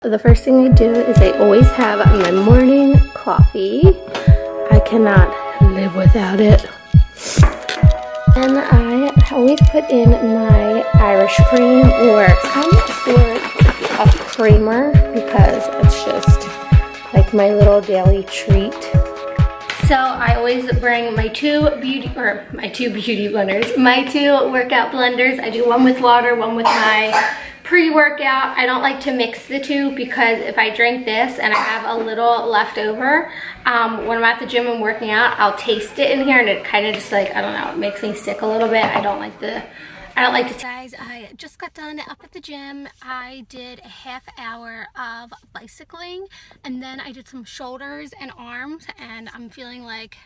The first thing I do is I always have my morning coffee. I cannot live without it. And I always put in my Irish cream or some sort of creamer because it's just like my little daily treat. So I always bring my two workout blenders. I do one with water, one with my pre-workout. I don't like to mix the two because if I drink this and I have a little left over, when I'm at the gym and working out, I'll taste it in here and it kind of just like, I don't know, it makes me sick a little bit. I don't like to. Guys, I just got done up at the gym. I did a half hour of bicycling and then I did some shoulders and arms, and I'm feeling like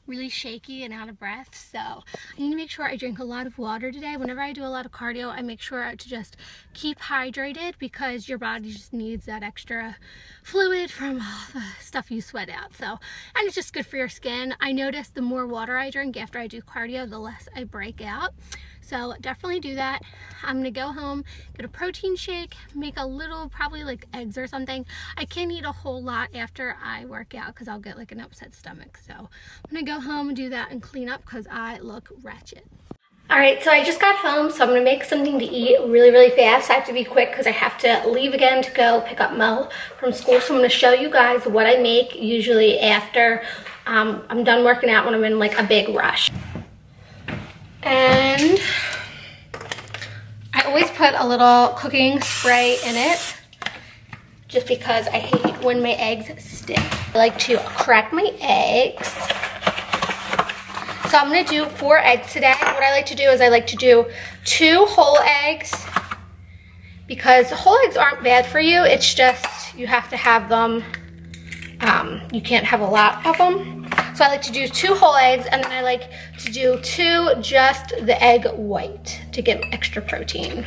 really shaky and out of breath, so I need to make sure I drink a lot of water today. Whenever I do a lot of cardio, I make sure to just keep hydrated because your body just needs that extra fluid from all the stuff you sweat out. So, and it's just good for your skin. I notice the more water I drink after I do cardio, the less I break out. So definitely do that. I'm gonna go home, get a protein shake, make a little, probably like eggs or something. I can't eat a whole lot after I work out because I'll get like an upset stomach. So I'm gonna go home and do that and clean up because I look wretched. All right, so I just got home, so I'm gonna make something to eat really fast. I have to be quick because I have to leave again to go pick up Mel from school. So I'm gonna show you guys what I make usually after I'm done working out, when I'm in like a big rush. And I always put a little cooking spray in it just because I hate when my eggs stick. I like to crack my eggs. So I'm gonna do 4 eggs today. What I like to do is I like to do 2 whole eggs because whole eggs aren't bad for you. It's just you have to have them, you can't have a lot of them. So I like to do 2 whole eggs, and then I like to do 2 just the egg white to get extra protein.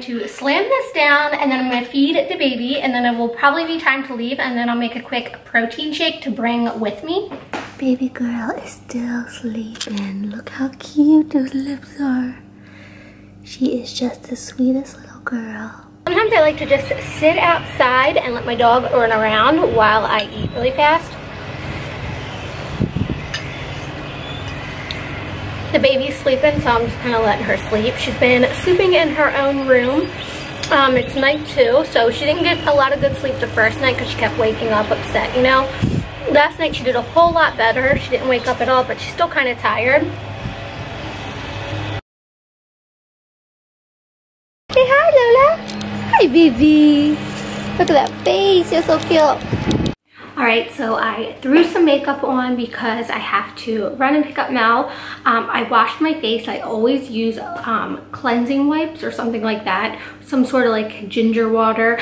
To slam this down, and then I'm going to feed the baby, and then it will probably be time to leave, and then I'll make a quick protein shake to bring with me. Baby girl is still sleeping. Look how cute those lips are. She is just the sweetest little girl. Sometimes I like to just sit outside and let my dog run around while I eat really fast. The baby's sleeping, so I'm just kind of letting her sleep. She's been sleeping in her own room. It's night 2, so she didn't get a lot of good sleep the first night because she kept waking up upset, you know. Last night she did a whole lot better. She didn't wake up at all, but she's still kind of tired. Say hi, Lola. Hi, baby. Look at that face. You're so cute. Alright, so I threw some makeup on because I have to run and pick up Mel. I washed my face. I always use cleansing wipes or something like that, some sort of like ginger water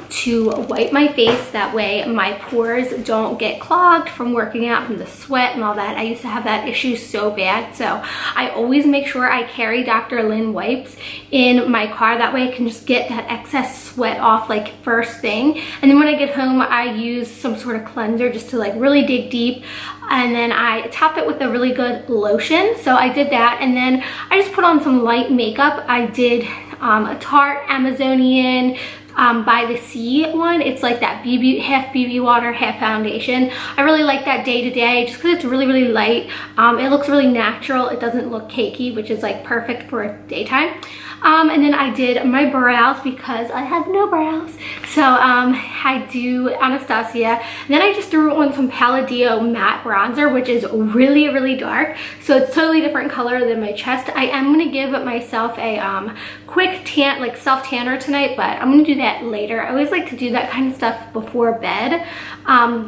to wipe my face. That way my pores don't get clogged from working out, from the sweat and all that. I used to have that issue so bad, so I always make sure I carry Dr. Lin wipes in my car. That way I can just get that excess sweat off like first thing, and then when I get home I use some sort of cleanser just to like really dig deep, and then I top it with a really good lotion. So I did that, and then I just put on some light makeup. I did a Tarte Amazonian by the Sea one. It's like that half BB water, half foundation. I really like that day to day just because it's really light. It looks really natural. It doesn't look cakey, which is like perfect for daytime. And then I did my brows because I have no brows. So I do Anastasia. And then I just threw on some Palladio matte bronzer, which is really dark. So it's totally different color than my chest. I am going to give myself a quick tan, like self tanner tonight, but I'm going to do that that later. I always like to do that kind of stuff before bed,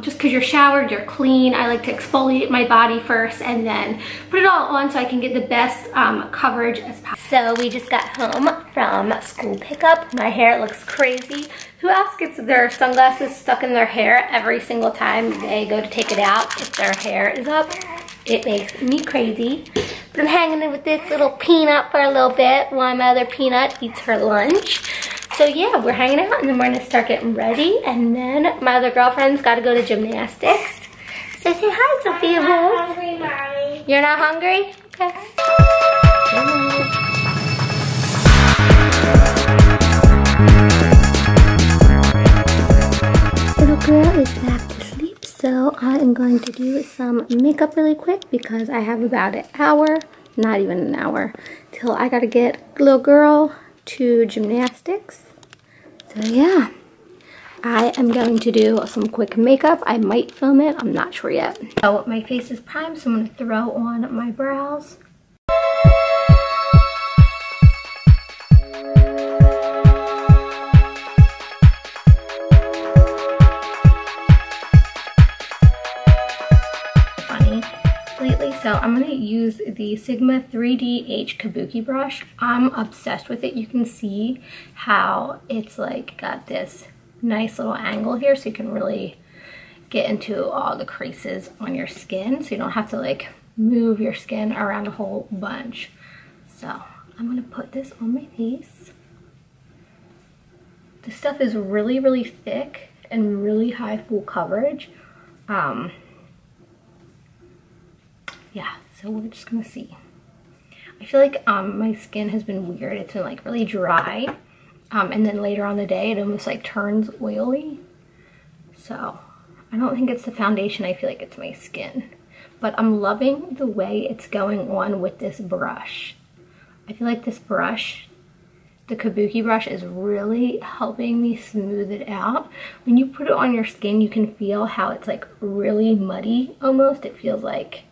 just because you're showered, you're clean. I like to exfoliate my body first and then put it all on so I can get the best coverage as possible. So we just got home from school pickup. My hair looks crazy. Who else gets their sunglasses stuck in their hair every single time they go to take it out if their hair is up? It makes me crazy. But I'm hanging in with this little peanut for a little bit while my other peanut eats her lunch. So yeah, we're hanging out and then we're gonna start getting ready, and then my other girlfriend's gotta go to gymnastics. So say hi, Sophia. I'm not hungry, Mommy. You're not hungry? Okay. Little girl is back to sleep, so I am going to do some makeup really quick because I have about an hour, not even an hour, till I gotta get little girl to gymnastics. So yeah, I am going to do some quick makeup. I might film it, I'm not sure yet. So my face is primed, so I'm gonna throw on my brows. So I'm going to use the Sigma 3D Kabuki brush. I'm obsessed with it. You can see how it's like got this nice little angle here, so you can really get into all the creases on your skin, so you don't have to like move your skin around a whole bunch. So I'm going to put this on my face. This stuff is really, really thick and really high full coverage. Yeah, so we're just gonna see. I feel like my skin has been weird. It's been like really dry, and then later on the day it almost like turns oily. So I don't think it's the foundation, I feel like it's my skin. But I'm loving the way it's going on with this brush. I feel like this brush, the Kabuki brush, is really helping me smooth it out. When you put it on your skin, you can feel how it's like really muddy almost. It feels like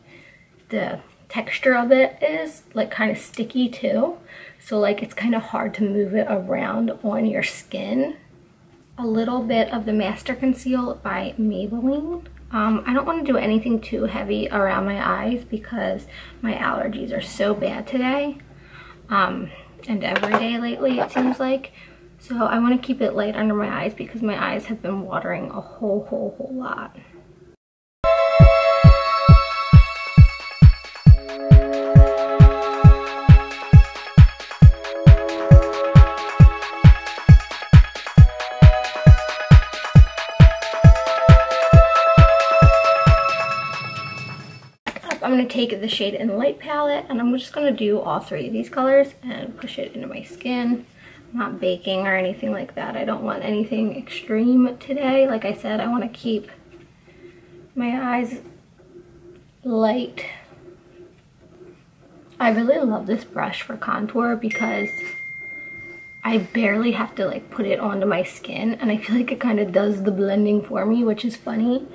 the texture of it is like kind of sticky too, so like it's kind of hard to move it around on your skin. A little bit of the Master Conceal by Maybelline. I don't want to do anything too heavy around my eyes because my allergies are so bad today, and every day lately it seems like. So I want to keep it light under my eyes because my eyes have been watering a whole lot. I'm going to take the Shade and Light palette and I'm just going to do all three of these colors and push it into my skin. I'm not baking or anything like that. I don't want anything extreme today. Like I said, I want to keep my eyes light. I really love this brush for contour because I barely have to like put it onto my skin, and I feel like it kind of does the blending for me, which is funny.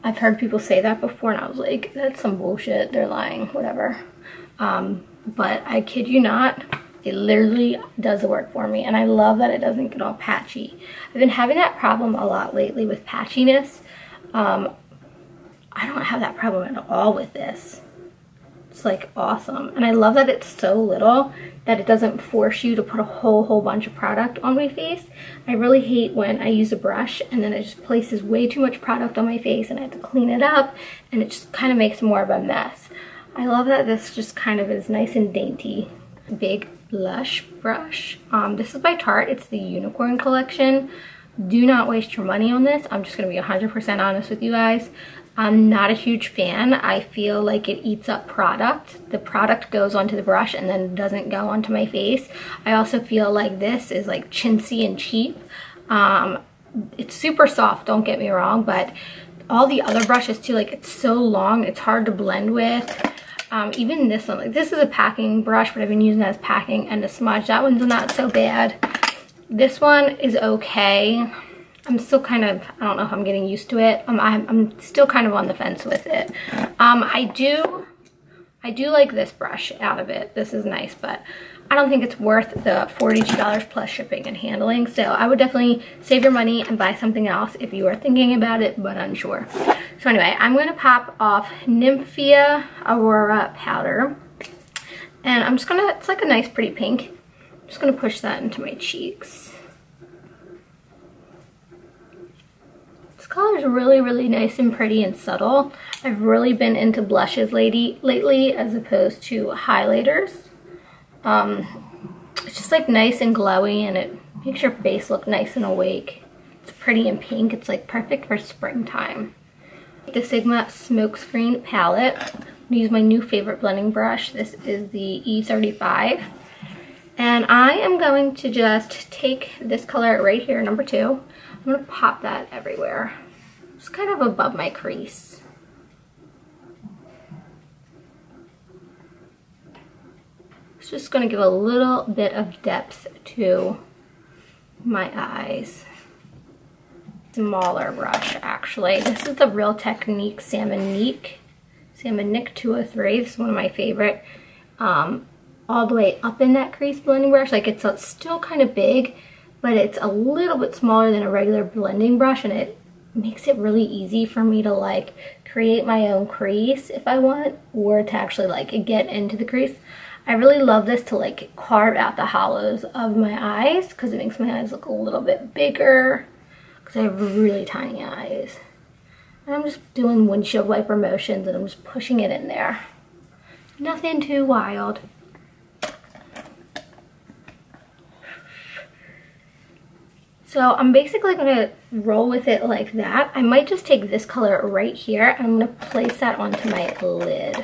I've heard people say that before and I was like, that's some bullshit, they're lying, whatever. But I kid you not, it literally does the work for me, and I love that it doesn't get all patchy. I've been having that problem a lot lately with patchiness. I don't have that problem at all with this. It's like awesome, and I love that it's so little that it doesn't force you to put a whole bunch of product on my face. I really hate when I use a brush and then it just places way too much product on my face and I have to clean it up and it just kind of makes more of a mess. I love that this just kind of is nice and dainty. Big blush brush. This is by Tarte. It's the Unicorn collection. Do not waste your money on this. I'm just going to be 100% honest with you guys. I'm not a huge fan. I feel like it eats up product. The product goes onto the brush and then doesn't go onto my face. I also feel like this is like chintzy and cheap. It's super soft, don't get me wrong, but all the other brushes too, like it's so long, it's hard to blend with. Even this one, like this is a packing brush, but I've been using that as packing and a smudge. That one's not so bad. This one is okay. I'm still kind of, I don't know if I'm getting used to it. I'm still kind of on the fence with it. I do I do like this brush out of it. This is nice, but I don't think it's worth the $42 plus shipping and handling. So I would definitely save your money and buy something else if you are thinking about it but unsure. So anyway, I'm going to pop off Nymphia Aurora powder. And I'm just going to, it's like a nice pretty pink. I'm just going to push that into my cheeks. This color is really, really nice and pretty and subtle. I've really been into blushes lately as opposed to highlighters. It's just like nice and glowy, and it makes your face look nice and awake. It's pretty and pink. It's like perfect for springtime. The Sigma Smokescreen palette. I'm gonna use my new favorite blending brush. This is the E35. And I am going to just take this color right here, number 2. I'm gonna pop that everywhere. Just kind of above my crease. It's just gonna give a little bit of depth to my eyes. Smaller brush, actually. This is the Real Technique Salmonique 203. This is one of my favorite. All the way up in that crease blending brush. Like it's still kind of big, but it's a little bit smaller than a regular blending brush, and it makes it really easy for me to like create my own crease if I want, or to actually like get into the crease. I really love this to like carve out the hollows of my eyes because it makes my eyes look a little bit bigger because I have really tiny eyes. And I'm just doing windshield wiper motions and I'm just pushing it in there. Nothing too wild. So I'm basically gonna roll with it like that. I might just take this color right here and I'm gonna place that onto my lid.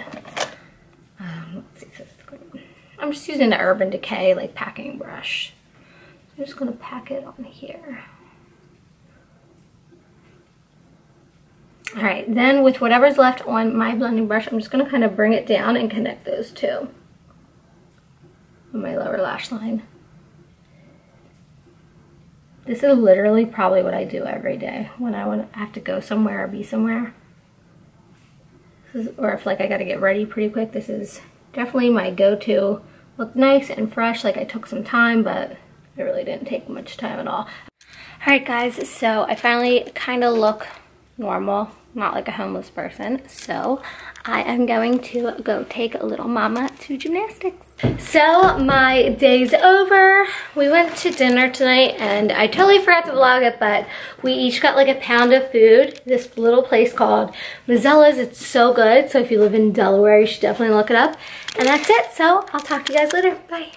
Let's see if this is good. I'm just using the Urban Decay like packing brush. So I'm just gonna pack it on here. All right, then with whatever's left on my blending brush, I'm just gonna kind of bring it down and connect those two on my lower lash line. This is literally probably what I do every day when I have to go somewhere or be somewhere. Or if like I gotta get ready pretty quick, this is definitely my go-to. Look nice and fresh, like I took some time, but it really didn't take much time at all. All right guys, so I finally kind of look normal, not like a homeless person. So I am going to go take little mama to gymnastics. So my day's over. We went to dinner tonight and I totally forgot to vlog it, but we each got like a pound of food. This little place called Mazzella's. It's so good. So if you live in Delaware, you should definitely look it up. And that's it. So I'll talk to you guys later. Bye.